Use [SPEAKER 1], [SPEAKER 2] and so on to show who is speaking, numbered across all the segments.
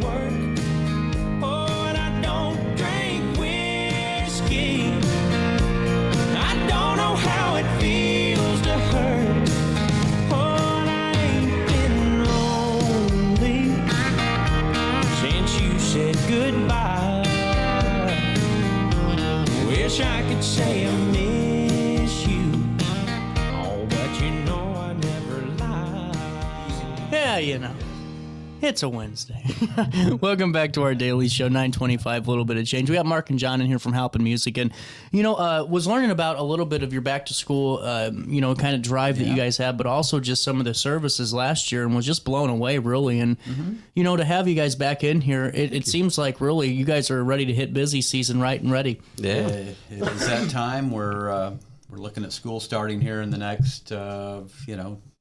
[SPEAKER 1] work. Oh, and I don't drink whiskey. I don't know how it feels to hurt. Oh, and I ain't been lonely since you said goodbye. Wish I could say I miss you. Oh, but you know I never lie.
[SPEAKER 2] Yeah, you know. It's a Wednesday. Welcome back to our daily show, 925, a little bit of change. We got Mark and John in here from Halpin Music. And, was learning about a little bit of your back to school, kind of drive that you guys have, but also just some of the services last year and was just blown away, really. And, to have you guys back in here, it seems like really you guys are ready to hit busy season right and ready.
[SPEAKER 3] Yeah, it is that time. We're looking at school starting here in the next,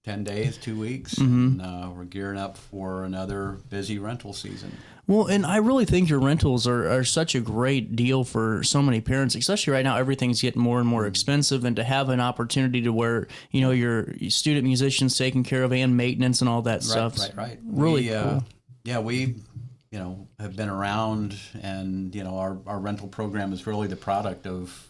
[SPEAKER 3] 10 days, 2 weeks, and we're gearing up for another busy rental season.
[SPEAKER 2] Well, and I really think your rentals are such a great deal for so many parents, especially right now. Everything's getting more and more expensive, and to have an opportunity to where, your student musicians taken care of and maintenance and all that stuff.
[SPEAKER 3] Right.
[SPEAKER 2] Really cool.
[SPEAKER 3] Yeah, we, have been around, and, our rental program is really the product of,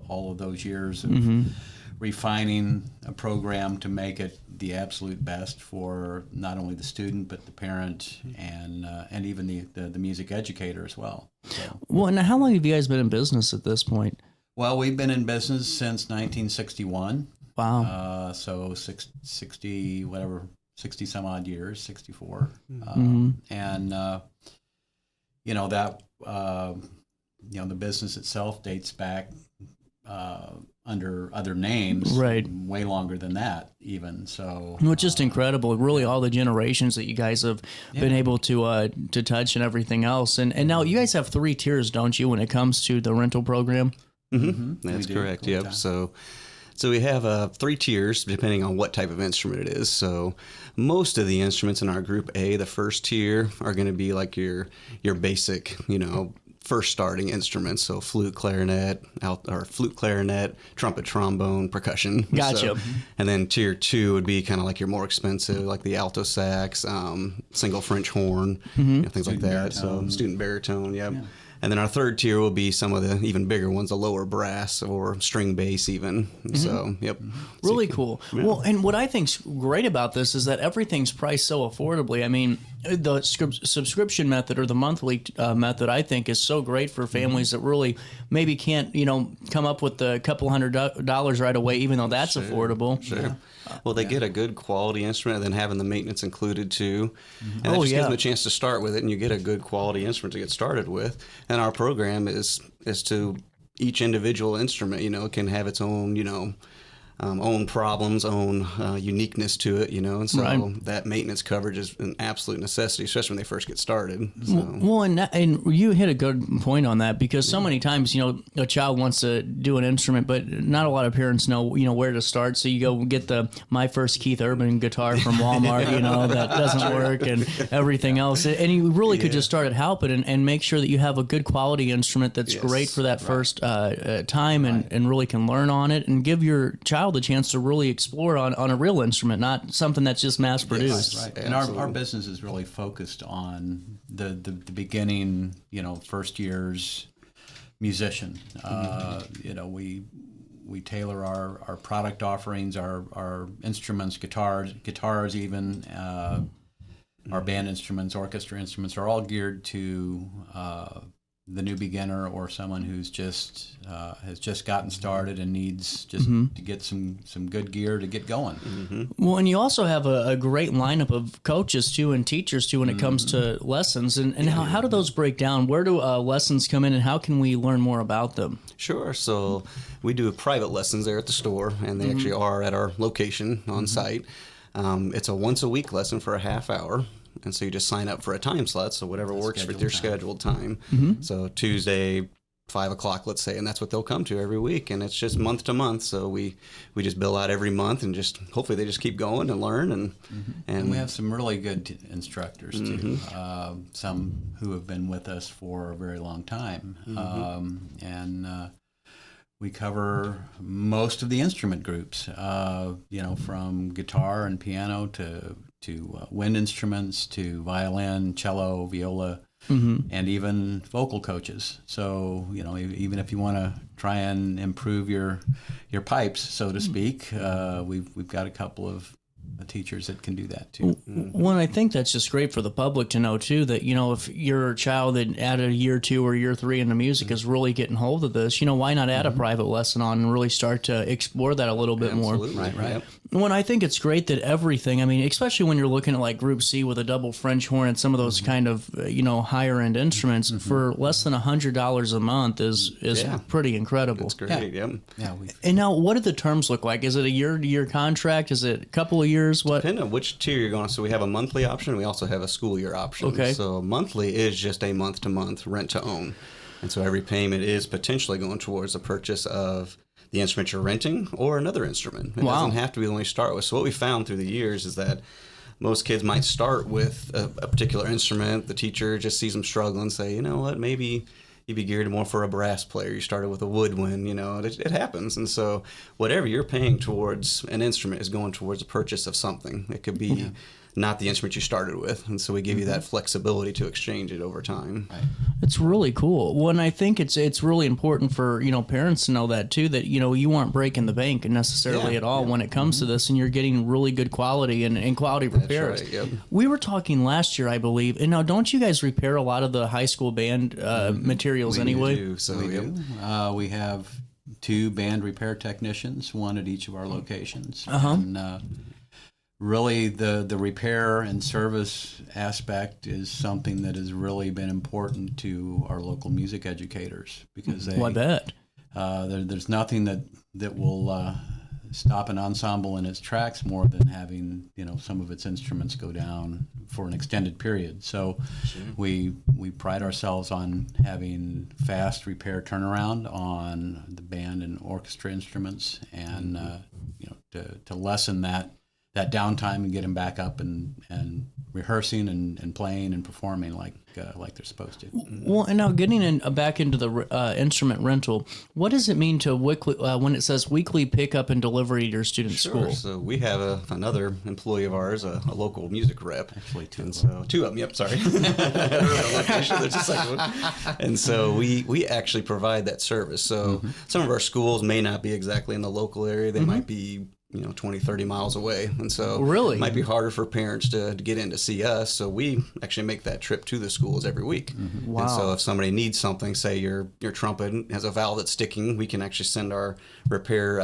[SPEAKER 3] all of those years of refining a program to make it the absolute best for not only the student but the parent and even the music educator as well. So.
[SPEAKER 2] Well, and how long have you guys been in business at this point?
[SPEAKER 3] Well, we've been in business since 1961.
[SPEAKER 2] Wow.
[SPEAKER 3] So 60 some odd years, 64. And that the business itself dates back under other names,
[SPEAKER 2] right?
[SPEAKER 3] Way longer than that, even. So,
[SPEAKER 2] it's just incredible. Really, all the generations that you guys have been able to touch and everything else. And now you guys have 3 tiers, don't you, when it comes to the rental program?
[SPEAKER 4] That's correct. Yep. So we have 3 tiers depending on what type of instrument it is. So most of the instruments in our group A, the first tier, are going to be like your basic, first starting instruments, so flute, clarinet, trumpet, trombone, percussion.
[SPEAKER 2] Gotcha.
[SPEAKER 4] So, and then tier 2 would be kind of like your more expensive, like the alto sax, single French horn, things like that.
[SPEAKER 3] Baritone.
[SPEAKER 4] So student baritone, yeah. And then our third tier will be some of the even bigger ones, the lower brass or string bass even. So, yep.
[SPEAKER 2] Really cool. Yeah. Well, and what I think's great about this is that everything's priced so affordably. I mean, the subscription method or the monthly method, I think, is so great for families that really maybe can't, come up with a couple $100 right away, even though that's affordable.
[SPEAKER 4] Sure. Yeah. Well, they get a good quality instrument and then having the maintenance included too. And that just gives them a chance to start with it, and you get a good quality instrument to get started with. And our program is to each individual instrument, can have its own, own problems, own uniqueness to it, and so that maintenance coverage is an absolute necessity, especially when they first get started. So.
[SPEAKER 2] Well, and you hit a good point on that, because so many times, a child wants to do an instrument, but not a lot of parents know, where to start. So you go get the My First Keith Urban guitar from Walmart, that doesn't work, and everything else. And you really could just start at Halpin and make sure that you have a good quality instrument that's great for that first time and really can learn on it and give your child the chance to really explore on a real instrument, not something that's just mass produced.
[SPEAKER 3] Yes, right. And our business is really focused on the beginning, first year's musician. We tailor our product offerings, our instruments, guitars even, our band instruments, orchestra instruments are all geared to the new beginner or someone who's just has just gotten started and needs just to get some good gear to get going.
[SPEAKER 2] Well, and you also have a great lineup of coaches too and teachers too when it comes to lessons. And how do those break down? Where do lessons come in, and how can we learn more about them?
[SPEAKER 4] Sure. So we do private lessons there at the store, and they actually are at our location on site. It's a once a week lesson for a half hour. And so you just sign up for a time slot, so whatever works with your scheduled time. So Tuesday, 5 o'clock, let's say, and that's what they'll come to every week. And it's just month to month. So we just bill out every month, and just hopefully they just keep going and learn. And
[SPEAKER 3] we have some really good instructors too. Some who have been with us for a very long time, and we cover most of the instrument groups. From guitar and piano to wind instruments, to violin, cello, viola, and even vocal coaches. So, even if you want to try and improve your pipes, so to speak, we've got a couple of teachers that can do that too.
[SPEAKER 2] Well, I think that's just great for the public to know too, that, if your child that added a year 2 or year 3 into music is really getting hold of this, why not add a private lesson on and really start to explore that a little bit more?
[SPEAKER 4] Absolutely.
[SPEAKER 3] Right.
[SPEAKER 2] When I think it's great that everything, especially when you're looking at like Group C with a double French horn and some of those kind of, higher end instruments for less than $100 a month is pretty incredible.
[SPEAKER 4] It's great. Yeah.
[SPEAKER 2] And now, what do the terms look like? Is it a year-to-year contract? Is it a couple of years? What?
[SPEAKER 4] Depending on which tier you're going. So we have a monthly option. We also have a school year option.
[SPEAKER 2] Okay.
[SPEAKER 4] So monthly is just a month-to-month rent-to-own. And so every payment is potentially going towards the purchase of the instrument you're renting or another instrument. It doesn't have to be the one you start with. So what we found through the years is that most kids might start with a particular instrument. The teacher just sees them struggle and say, you know what, maybe you'd be geared more for a brass player. You started with a woodwind, it happens. And so whatever you're paying towards an instrument is going towards the purchase of something. It could be not the instrument you started with. And so we give you that flexibility to exchange it over time.
[SPEAKER 3] Right.
[SPEAKER 2] It's really cool. Well, and I think it's really important for, parents to know that too, that, you aren't breaking the bank necessarily at all when it comes to this, and you're getting really good quality and quality repairs.
[SPEAKER 4] That's right, yep.
[SPEAKER 2] We were talking last year, I believe, and now don't you guys repair a lot of the high school band materials anyway?
[SPEAKER 4] We do.
[SPEAKER 3] We have 2 band repair technicians, one at each of our locations. And really the repair and service aspect is something that has really been important to our local music educators, because
[SPEAKER 2] I bet.
[SPEAKER 3] There's nothing that will stop an ensemble in its tracks more than having some of its instruments go down for an extended period. So we pride ourselves on having fast repair turnaround on the band and orchestra instruments, and to lessen that downtime and get them back up and rehearsing and playing and performing like they're supposed to.
[SPEAKER 2] Well, and now getting back into the instrument rental, what does it mean to when it says weekly pickup and delivery to your student's school?
[SPEAKER 4] So we have another employee of ours, a local music rep.
[SPEAKER 3] Actually, 2
[SPEAKER 4] and so 2 of them. Yep, sorry. There's a second one. And so we actually provide that service. So some of our schools may not be exactly in the local area. They might be 20, 30 miles away. And so
[SPEAKER 2] really?
[SPEAKER 4] It might be harder for parents to get in to see us. So we actually make that trip to the schools every week.
[SPEAKER 2] Wow.
[SPEAKER 4] And so if somebody needs something, say your trumpet has a valve that's sticking, we can actually send our repair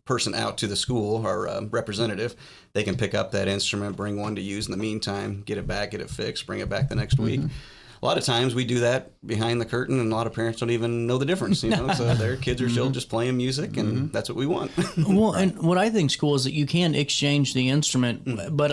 [SPEAKER 4] person out to the school, our representative. They can pick up that instrument, bring one to use in the meantime, get it back, get it fixed, bring it back the next week. A lot of times we do that behind the curtain, and a lot of parents don't even know the difference, so their kids are still just playing music, and that's what we want.
[SPEAKER 2] Well, and what I think is cool is that you can exchange the instrument, but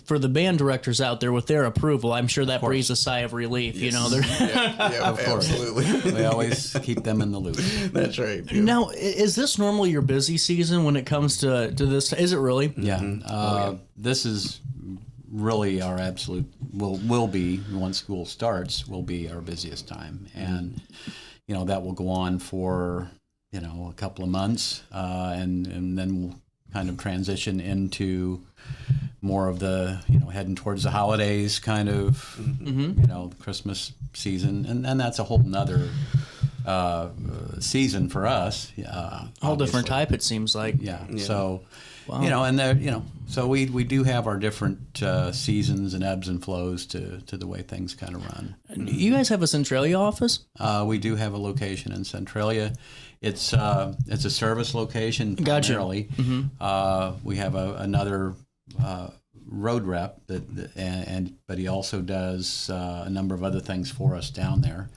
[SPEAKER 2] for the band directors out there, with their approval, I'm sure that breathes a sigh of relief.
[SPEAKER 4] Yes.
[SPEAKER 3] Of course.
[SPEAKER 4] Absolutely.
[SPEAKER 3] We always keep them in the loop.
[SPEAKER 4] That's right. Yeah.
[SPEAKER 2] Now, is this normally your busy season when it comes to this? Is it really?
[SPEAKER 3] Yeah. This is really our absolute will be, once school starts, will be our busiest time, and that will go on for a couple of months, and then we'll kind of transition into more of the heading towards the holidays, kind of Christmas season, and that's a whole nother season for us.
[SPEAKER 2] Whole different type, it seems like.
[SPEAKER 3] Yeah. So. Wow. And there, so we do have our different seasons and ebbs and flows to the way things kind of run.
[SPEAKER 2] You guys have a Centralia office?
[SPEAKER 3] We do have a location in Centralia. It's a service location primarily.
[SPEAKER 2] Gotcha.
[SPEAKER 3] We have another road rep but he also does a number of other things for us down there,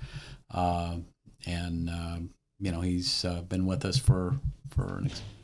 [SPEAKER 3] he's been with us for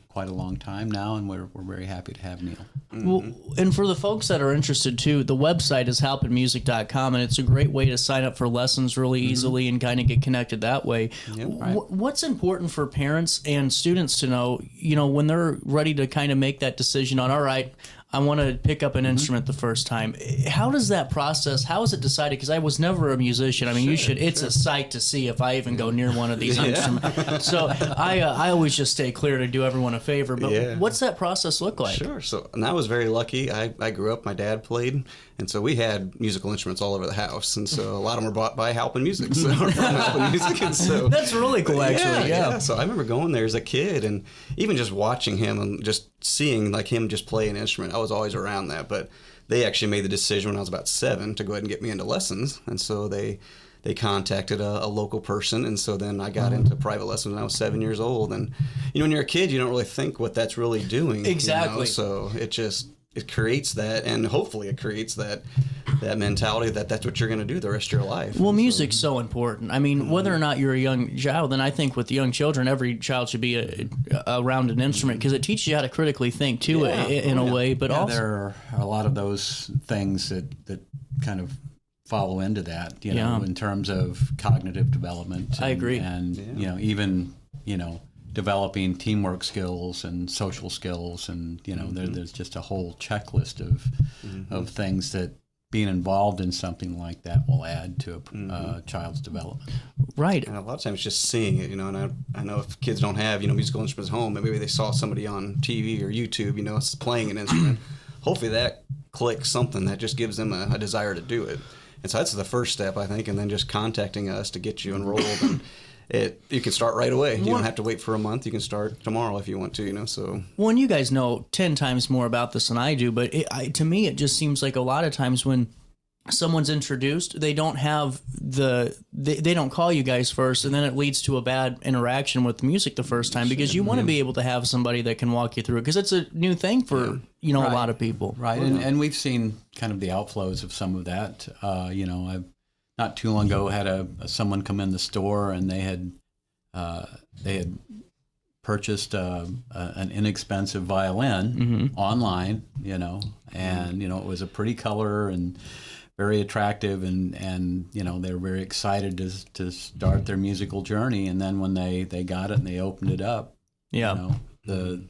[SPEAKER 3] quite a long time now, and we're very happy to have Neil.
[SPEAKER 2] Well, and for the folks that are interested too, the website is HalpinMusic.com, and it's a great way to sign up for lessons really easily and kind of get connected that way.
[SPEAKER 4] Yep, right.
[SPEAKER 2] What's important for parents and students to know, when they're ready to kind of make that decision on, all right, I want to pick up an instrument the first time. How does that process, how is it decided? Because I was never a musician. I mean, it's a sight to see if I even go near one of these instruments. So I always just stay clear to do everyone a favor. But what's that process look like?
[SPEAKER 4] Sure. So, and I was very lucky. I grew up, my dad played, and so we had musical instruments all over the house. And so a lot of them were bought by Halpin Music. So, from Halpin Music. And so
[SPEAKER 2] that's really cool, actually. Yeah.
[SPEAKER 4] So I remember going there as a kid and even just watching him and just seeing like him just play an instrument. I was always around that, but they actually made the decision when I was about 7 to go ahead and get me into lessons. And so they contacted a local person, and so then I got into private lessons when I was 7 years old. And when you're a kid, you don't really think what that's really doing.
[SPEAKER 2] Exactly.
[SPEAKER 4] So it creates that, and hopefully it creates that mentality that that's what you're going to do the rest of your life.
[SPEAKER 2] Well, music's so important. I mean, whether or not you're a young child, and I think with young children, every child should be around an instrument because it teaches you how to critically think too, in a way. But also,
[SPEAKER 3] there are a lot of those things that kind of follow into that, in terms of cognitive development.
[SPEAKER 2] I agree.
[SPEAKER 3] And, even, developing teamwork skills and social skills. And, there's just a whole checklist of things that being involved in something like that will add to a child's development.
[SPEAKER 2] Right.
[SPEAKER 4] And a lot of times just seeing it, and I know if kids don't have, musical instruments at home, maybe they saw somebody on TV or YouTube, playing an instrument. Hopefully that clicks something that just gives them a desire to do it. And so that's the first step, I think, and then just contacting us to get you enrolled. And you can start right away. You don't have to wait for a month. You can start tomorrow if you want to, so.
[SPEAKER 2] Well, and you guys know 10 times more about this than I do, but to me, it just seems like a lot of times when someone's introduced, they don't have they don't call you guys first, and then it leads to a bad interaction with music the first time because you want to be able to have somebody that can walk you through it because it's a new thing for a lot of people.
[SPEAKER 3] Right, and we've seen kind of the outflows of some of that. I've not too long ago had someone come in the store and they had purchased an inexpensive violin online, and it was a pretty color and very attractive, and they were very excited to start their musical journey. And then when they got it and they opened it up, the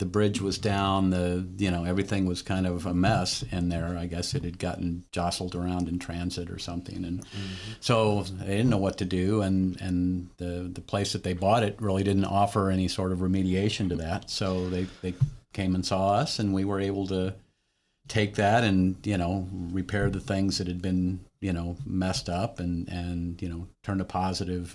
[SPEAKER 3] bridge was down, everything was kind of a mess in there. I guess it had gotten jostled around in transit or something, and so they didn't know what to do. And the place that they bought it really didn't offer any sort of remediation to that. So they came and saw us, and we were able to take that and repair the things that had been messed up and turn a positive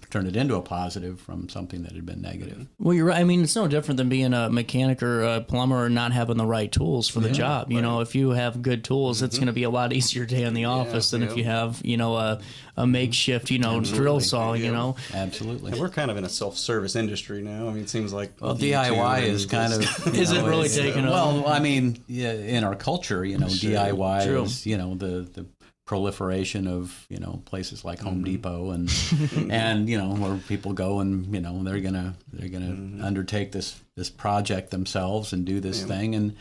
[SPEAKER 3] turn it into a positive from something that had been negative.
[SPEAKER 2] Well, you're right. I mean, it's no different than being a mechanic or a plumber or not having the right tools for the job. If you have good tools, it's going to be a lot easier day in the office than if you have a makeshift drill saw.
[SPEAKER 3] Absolutely.
[SPEAKER 4] And we're kind of in a self-service industry now. I mean, it seems like
[SPEAKER 3] DIY is kind of
[SPEAKER 2] is it really taking over?
[SPEAKER 3] Well, I mean, in our culture, DIY is the proliferation of places like Home Depot and where people go and they're gonna undertake this project themselves and do this thing. And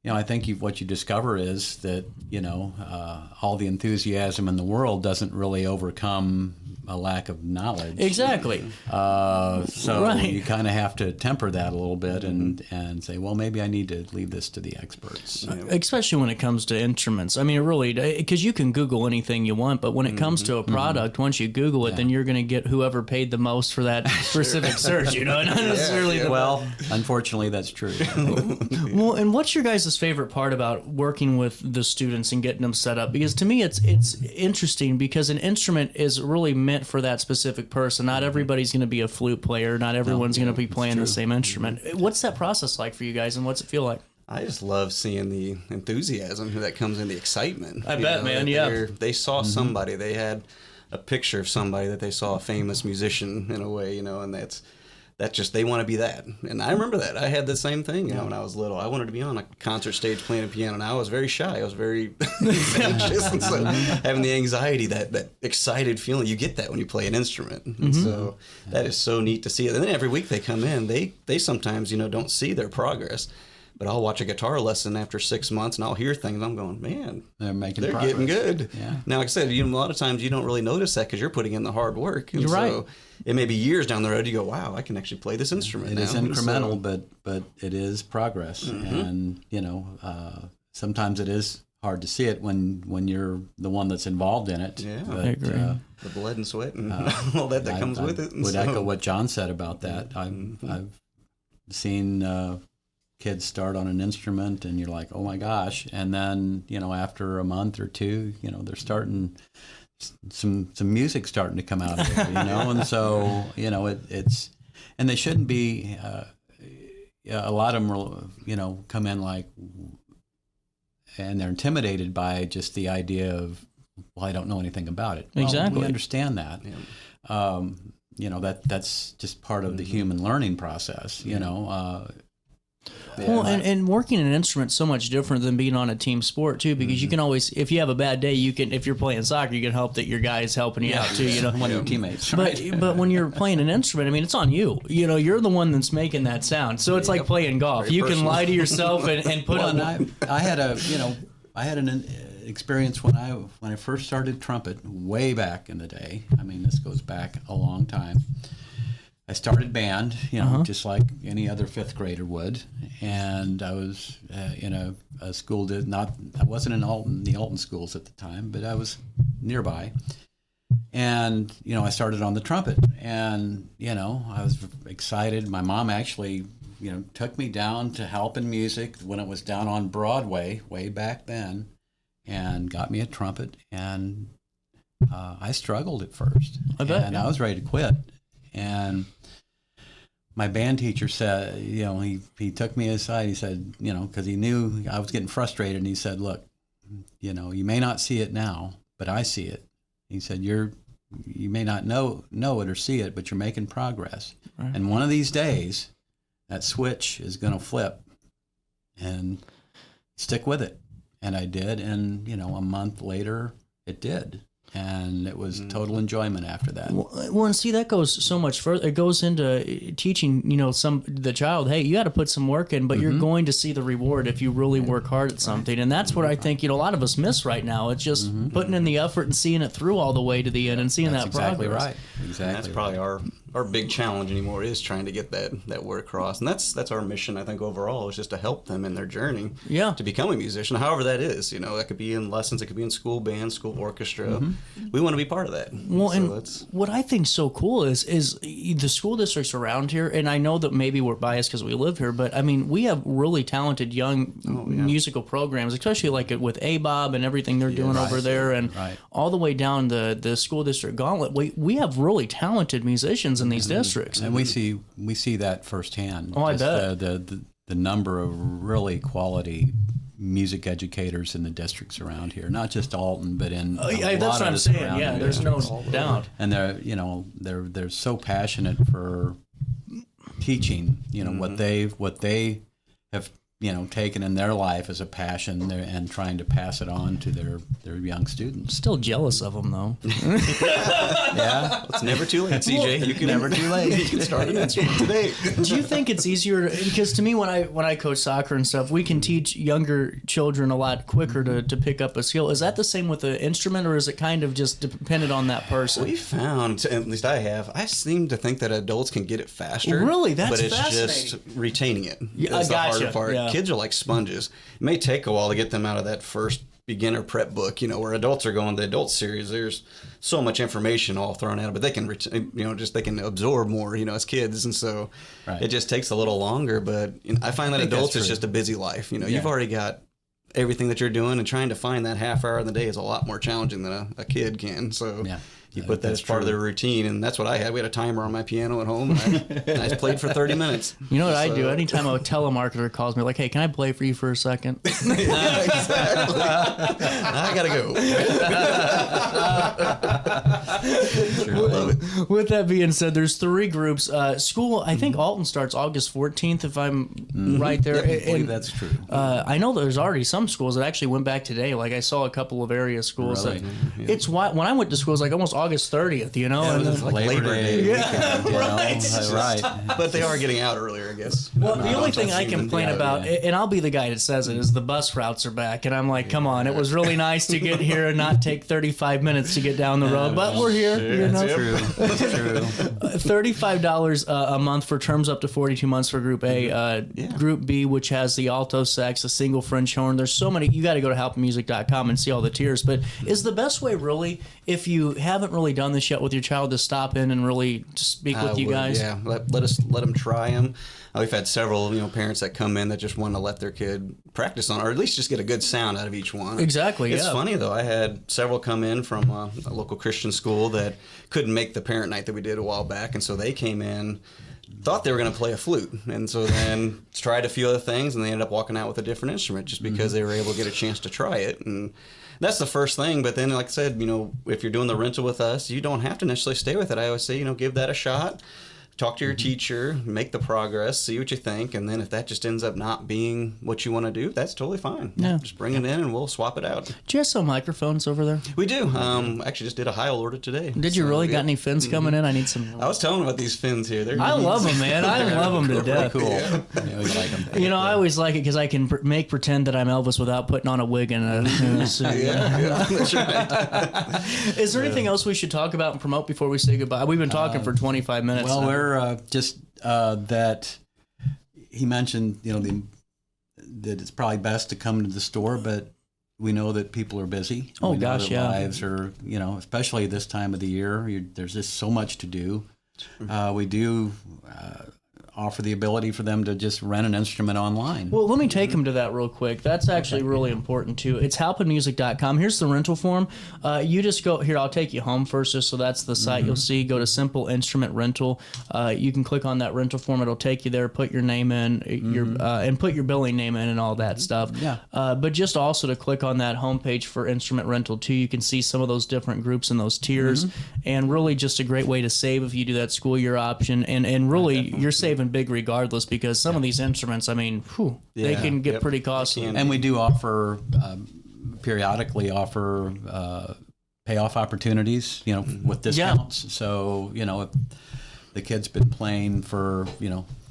[SPEAKER 3] I think what you discover is that all the enthusiasm in the world doesn't really overcome a lack of knowledge.
[SPEAKER 2] Exactly.
[SPEAKER 3] So you kind of have to temper that a little bit and say, well, maybe I need to leave this to the experts.
[SPEAKER 2] Especially when it comes to instruments. I mean, really, because you can Google anything you want, but when it comes to a product, once you Google it, then you're going to get whoever paid the most for that specific search, not necessarily
[SPEAKER 3] Well, unfortunately, that's true.
[SPEAKER 2] Well, and what's your guys' favorite part about working with the students and getting them set up? Because to me, it's interesting because an instrument is really meant for that specific person. Not everybody's going to be a flute player. Not everyone's going to be playing the same instrument. What's that process like for you guys, and what's it feel like?
[SPEAKER 4] I just love seeing the enthusiasm that comes in, the excitement.
[SPEAKER 2] I bet, man. Yeah.
[SPEAKER 4] They saw somebody. They had a picture of somebody that they saw, a famous musician in a way, and that's just, they want to be that. And I remember that. I had the same thing, when I was little. I wanted to be on a concert stage playing a piano, and I was very shy. I was very anxious. And so having the anxiety, that excited feeling, you get that when you play an instrument. And so that is so neat to see it. And then every week they come in, they sometimes, don't see their progress. But I'll watch a guitar lesson after 6 months, and I'll hear things. And I'm going, man,
[SPEAKER 3] They're making
[SPEAKER 4] they're
[SPEAKER 3] progress.
[SPEAKER 4] getting good.
[SPEAKER 3] Yeah.
[SPEAKER 4] Now, like I said, a lot of times you don't really notice that because you're putting in the hard work. And
[SPEAKER 2] You're right.
[SPEAKER 4] so it may be years down the road. You go, wow, I can actually play this instrument.
[SPEAKER 3] It is
[SPEAKER 4] now.
[SPEAKER 3] incremental,
[SPEAKER 4] So,
[SPEAKER 3] but it is progress, and sometimes it is hard to see it when you're the one that's involved in it.
[SPEAKER 4] Yeah.
[SPEAKER 3] But,
[SPEAKER 2] I agree.
[SPEAKER 4] the blood and sweat and all that comes with it. And
[SPEAKER 3] would
[SPEAKER 4] so-
[SPEAKER 3] echo what John said about that. I've seen kids start on an instrument, and you're like, oh my gosh, and then after a month or two, they're starting some music starting to come out of it, and so it's and they shouldn't be. A lot of them will, come in like, and they're intimidated by just the idea of, well, I don't know anything about it. Well,
[SPEAKER 2] Exactly.
[SPEAKER 3] we understand that. That's just part of the human learning process.
[SPEAKER 2] Well, and working an instrument's so much different than being on a team sport too, because you can always, if you have a bad day, if you're playing soccer, you can help that your guy's helping you out too.
[SPEAKER 3] One of your teammates.
[SPEAKER 2] But when you're playing an instrument, I mean, it's on you. You're the one that's making that sound. So it's like playing golf.
[SPEAKER 4] Very
[SPEAKER 2] You can
[SPEAKER 4] personal.
[SPEAKER 2] lie to yourself and put
[SPEAKER 3] Well,
[SPEAKER 2] on.
[SPEAKER 3] and I had an experience when I first started trumpet way back in the day. I mean, this goes back a long time. I started band, just like any other fifth grader would, and I was in a school. I wasn't in the Alton schools at the time, but I was nearby, and I started on the trumpet, and I was excited. My mom actually, took me down to Halpin Music when it was down on Broadway way back then, and got me a trumpet, and I struggled at first,
[SPEAKER 2] I bet,
[SPEAKER 3] and
[SPEAKER 2] yeah.
[SPEAKER 3] I was ready to quit, and my band teacher said, he took me aside. He said, because he knew I was getting frustrated, and he said, look, you may not see it now, but I see it. He said, you may not know it or see it, but you're making progress.
[SPEAKER 2] Right.
[SPEAKER 3] And one of these days, that switch is going to flip, and stick with it. And I did, and a month later, it did. And it was total enjoyment after that.
[SPEAKER 2] Well, and see, that goes so much further. It goes into teaching, the child, hey, you got to put some work in, but you're going to see the reward if you really work hard at something. And that's what I think, a lot of us miss right now. It's just putting in the effort and seeing it through all the way to the end and seeing
[SPEAKER 3] That's
[SPEAKER 2] that
[SPEAKER 3] exactly
[SPEAKER 2] progress.
[SPEAKER 3] right. Exactly.
[SPEAKER 4] And that's probably our big challenge anymore is trying to get that word across. And that's our mission, I think, overall, is just to help them in their journey
[SPEAKER 2] Yeah.
[SPEAKER 4] to become a musician, however that is. That could be in lessons, it could be in school band, school orchestra. We want to be part of that.
[SPEAKER 2] Well,
[SPEAKER 4] So
[SPEAKER 2] and
[SPEAKER 4] that's
[SPEAKER 2] what I think's so cool is the school districts around here, and I know that maybe we're biased because we live here, but I mean, we have really talented young musical programs, especially like with ABOB and everything they're doing over there, and all the way down the school district gauntlet. We have really talented musicians in these districts.
[SPEAKER 3] And we see that firsthand.
[SPEAKER 2] Oh, I
[SPEAKER 3] Just
[SPEAKER 2] bet.
[SPEAKER 3] The number of really quality music educators in the districts around here, not just Alton, but in a
[SPEAKER 2] That's
[SPEAKER 3] lot
[SPEAKER 2] what
[SPEAKER 3] of
[SPEAKER 2] I'm
[SPEAKER 3] the
[SPEAKER 2] saying.
[SPEAKER 3] surrounding
[SPEAKER 2] Yeah, there's no
[SPEAKER 3] districts.
[SPEAKER 2] doubt.
[SPEAKER 3] And they're so passionate for teaching. What they have taken in their life as a passion and trying to pass it on to their young students.
[SPEAKER 2] Still jealous of them though.
[SPEAKER 3] Yeah,
[SPEAKER 4] it's never too late, CJ. You can
[SPEAKER 3] never too late.
[SPEAKER 4] You can start an instrument today.
[SPEAKER 2] Do you think it's easier because to me when I coach soccer and stuff, we can teach younger children a lot quicker to pick up a skill. Is that the same with the instrument, or is it kind of just dependent on that person?
[SPEAKER 4] We found, at least I seem to think that adults can get it faster.
[SPEAKER 2] Really? That's
[SPEAKER 4] but it's
[SPEAKER 2] fascinating.
[SPEAKER 4] just retaining it.
[SPEAKER 2] Yeah,
[SPEAKER 4] That's
[SPEAKER 2] I gotcha.
[SPEAKER 4] the harder part.
[SPEAKER 2] Yeah.
[SPEAKER 4] Kids are like sponges. It may take a while to get them out of that first beginner prep book, where adults are going, the adult series, there's so much information all thrown at them, but they can, they can absorb more, as kids. And so it just takes a little longer. But I find that
[SPEAKER 3] think
[SPEAKER 4] adults
[SPEAKER 3] that's
[SPEAKER 4] is
[SPEAKER 3] true.
[SPEAKER 4] just a busy life. You've already got everything that you're doing, and trying to find that half hour in the day is a lot more challenging than a kid can. So you put that as part of their routine, and that's what I had. We had a timer on my piano at home, and I just played for 30 minutes.
[SPEAKER 2] You know what I do? Anytime a telemarketer calls me, like, hey, can I play for you for a second?
[SPEAKER 4] Exactly. I gotta go.
[SPEAKER 2] With that being said, there's 3 groups. School, I think Alton starts August 14th, if I'm right there.
[SPEAKER 3] I believe
[SPEAKER 2] And,
[SPEAKER 3] that's true.
[SPEAKER 2] I know there's already some schools that actually went back today. Like I saw a couple of area schools.
[SPEAKER 3] Really?
[SPEAKER 2] It's why when I went to school, it was like almost August 30th, you know.
[SPEAKER 3] It
[SPEAKER 2] And
[SPEAKER 3] was
[SPEAKER 2] then-
[SPEAKER 3] like Labor Day weekend, you know?
[SPEAKER 2] Right.
[SPEAKER 3] Right.
[SPEAKER 4] But they are getting out earlier, I guess.
[SPEAKER 2] well, the only thing I complain
[SPEAKER 3] yeah,
[SPEAKER 2] about, and I'll be the guy that says it, is the bus routes are back. And I'm like, come on, it was really nice to get here and not take 35 minutes to get down the road. But we're here, you know.
[SPEAKER 3] True. It's true.
[SPEAKER 2] $35 a month for terms up to 42 months for Group A. Group B, which has the alto sax, a single French horn. There's so many. You got to go to halpinmusic.com and see all the tiers. But is the best way really, if you haven't really done this yet with your child, to stop in and really speak with you guys?
[SPEAKER 4] Yeah, let them try them. We've had several parents that come in that just want to let their kid practice on, or at least just get a good sound out of each one.
[SPEAKER 2] Exactly.
[SPEAKER 4] It's
[SPEAKER 2] yeah.
[SPEAKER 4] funny though. I had several come in from a local Christian school that couldn't make the parent night that we did a while back, and so they came in, thought they were going to play a flute, and so then tried a few other things, and they ended up walking out with a different instrument just because they were able to get a chance to try it. And that's the first thing. But then, like I said, if you're doing the rental with us, you don't have to necessarily stay with it. I always say, give that a shot. Talk to your teacher, make the progress, see what you think, and then if that just ends up not being what you want to do, that's totally fine.
[SPEAKER 2] Yeah.
[SPEAKER 4] Just bring it in and we'll swap it out.
[SPEAKER 2] Do you have some microphones over there?
[SPEAKER 4] We do. Actually just did a Heil order today.
[SPEAKER 2] Did you really? Got any fins coming in? I need some.
[SPEAKER 4] I was telling them about these fins here.
[SPEAKER 2] I love them, man. I love them to death.
[SPEAKER 3] Cool. Yeah, we like them.
[SPEAKER 2] I always like it because I can make pretend that I'm Elvis without putting on a wig and a suit.
[SPEAKER 4] Yeah, that's right.
[SPEAKER 2] Is there anything else we should talk about and promote before we say goodbye? We've been talking for 25 minutes.
[SPEAKER 3] Well,
[SPEAKER 2] now.
[SPEAKER 3] we're just that he mentioned, that it's probably best to come to the store, but we know that people are busy.
[SPEAKER 2] Oh,
[SPEAKER 3] we know
[SPEAKER 2] gosh,
[SPEAKER 3] that
[SPEAKER 2] yeah.
[SPEAKER 3] lives are, especially this time of the year, there's just so much to do. We do offer the ability for them to just rent an instrument online.
[SPEAKER 2] Well, let me take them to that real quick. That's actually really important, too. It's halpinmusic.com. Here's the rental form. You just go here. I'll take you home first, just so that's the site you'll see. Go to Simple Instrument Rental. You can click on that rental form. It'll take you there. Put your name in, and put your billing name in and all that stuff.
[SPEAKER 3] Yeah.
[SPEAKER 2] But just also to click on that homepage for instrument rental, too. You can see some of those different groups and those tiers. And really just a great way to save if you do that school year option. And really, you're saving big regardless, because some of these instruments, I mean, they can get pretty costly.
[SPEAKER 3] And we do offer, periodically offer payoff opportunities, with discounts. So, if the kid's been playing for,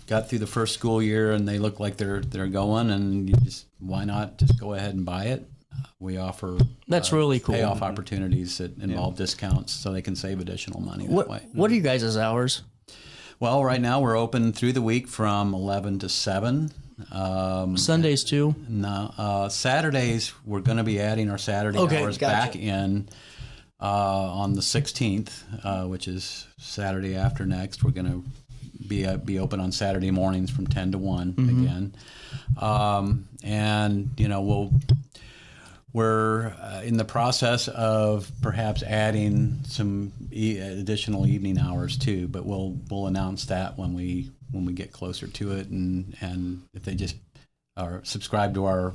[SPEAKER 3] got through the first school year and they look like they're going, and why not just go ahead and buy it? We offer
[SPEAKER 2] That's really cool.
[SPEAKER 3] payoff opportunities that involve discounts, so they can save additional money that way.
[SPEAKER 2] What are you guys' hours?
[SPEAKER 3] Well, right now we're open through the week from 11 to 7.
[SPEAKER 2] Sundays too?
[SPEAKER 3] No, Saturdays we're going to be adding our Saturday hours back in on the 16th, which is Saturday after next. We're going to be open on Saturday mornings from 10 to 1 again, and we're in the process of perhaps adding some additional evening hours too, but we'll announce that when we get closer to it, and if they just are subscribed to our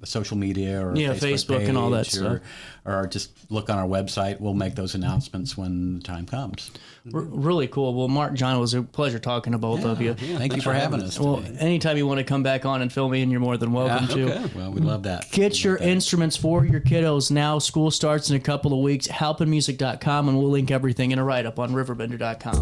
[SPEAKER 3] social media or
[SPEAKER 2] Facebook
[SPEAKER 3] page,
[SPEAKER 2] and all that stuff,
[SPEAKER 3] or just look on our website, we'll make those announcements when the time comes.
[SPEAKER 2] Really cool. Well, Mark, John, it was a pleasure talking to both of you.
[SPEAKER 3] Yeah, thank you for having us
[SPEAKER 2] Well,
[SPEAKER 3] today.
[SPEAKER 2] anytime you want to come back on and fill me in, you're more than welcome to.
[SPEAKER 3] Okay. Well, we love that.
[SPEAKER 2] Get your instruments for your kiddos now. School starts in a couple of weeks. Halpinmusic.com, and we'll link everything in a write-up on RiverBender.com.